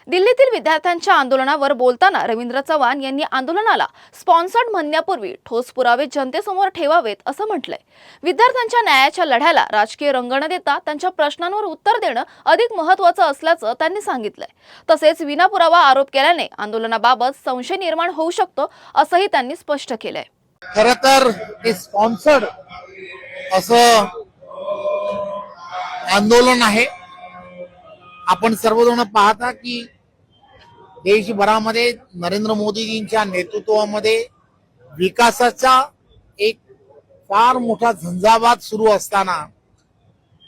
दिल्लीतील विद्यार्थ्यांच्या आंदोलनावर बोलताना रवींद्र चव्हाण यांनी आंदोलनाला स्पॉन्सर्ड म्हणण्यापूर्वी ठोस पुरावे जनतेसमोर ठेवावेत असं म्हटलंय। विद्यार्थ्यांच्या न्यायाच्या लढ्याला राजकीय रंग न देता त्यांच्या प्रश्नांवर उत्तर देणं अधिक महत्त्वाचं असल्याचं त्यांनी सांगितलंय। तसेच विनापुरावा आरोप केल्याने आंदोलनाबाबत संशय निर्माण होऊ शकतो असंही त्यांनी स्पष्ट केलंय। खरं तर हे स्पॉन्सर्ड असं आंदोलन आहे। आपण सर्वजण पाहता की देशभरामध्ये नरेंद्र मोदीजींच्या नेतृत्वामध्ये विकासाचा एक फार मोठा झंझावात सुरू असताना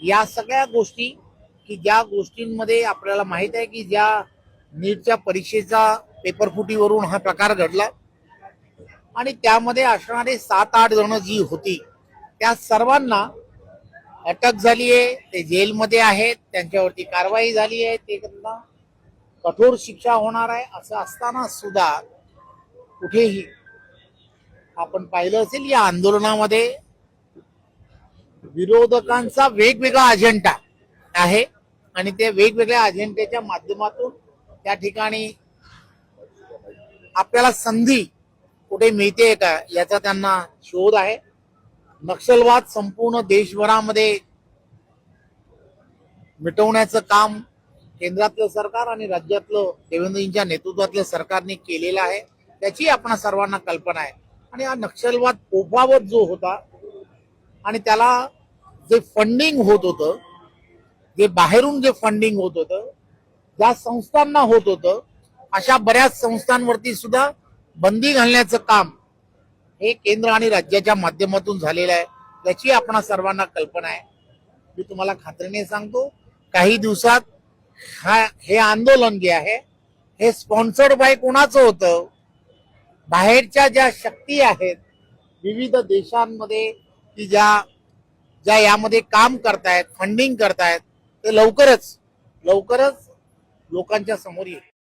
या सगळ्या गोष्टी की ज्या गोष्टींमध्ये आपल्याला माहित आहे की ज्या नीटच्या परीक्षेचा पेपरफुटीवरून हा प्रकार घडला आणि त्यामध्ये असणारे 7-8 जण जी होती त्या सर्वांना अटक झाली आहे, ते जेलमध्ये आहेत, त्यांच्यावरती कारवाई झाली आहे, ते त्यांना कठोर शिक्षा होणार आहे। असं असताना सुद्धा कुठेही आपण पाहिलं असेल या आंदोलनामध्ये विरोधकांचा वेगवेगळा अजेंडा आहे आणि त्या वेगवेगळ्या अजेंड्याच्या माध्यमातून त्या ठिकाणी आपल्याला संधी कुठे मिळते का याचा त्यांना शोध आहे। नक्षलवाद संपूर्ण देशभरामध्ये मिटवण्याचं काम केंद्रातलं सरकार आणि राज्यातलं देवेंद्रजींच्या नेतृत्वातल्या सरकारने केलेलं आहे, त्याची आपण सर्वांना कल्पना आहे। आणि हा नक्षलवाद फोफावत जो होता आणि त्याला जे फंडिंग होत होतं, जे बाहेरून जे फंडिंग होत होतं, ज्या संस्थांना होत होतं, अशा बऱ्याच संस्थांवरती सुद्धा बंदी घालण्याचं काम हे केंद्र आणि राज्याच्या माध्यमातून झालेलं आहे, याची आपण सर्वांना कल्पना आहे। मी तुम्हाला खात्रीने सांगतो काही दिवसात हे आंदोलन जे आहे हे स्पॉन्सर्ड बाय कोणाचं होतं, बाहेरच्या ज्या शक्ती आहेत विविध देशांमध्ये की ज्या यामध्ये काम करतायत, फंडिंग करतायत, ते लवकरच लोकांच्या समोर येईल।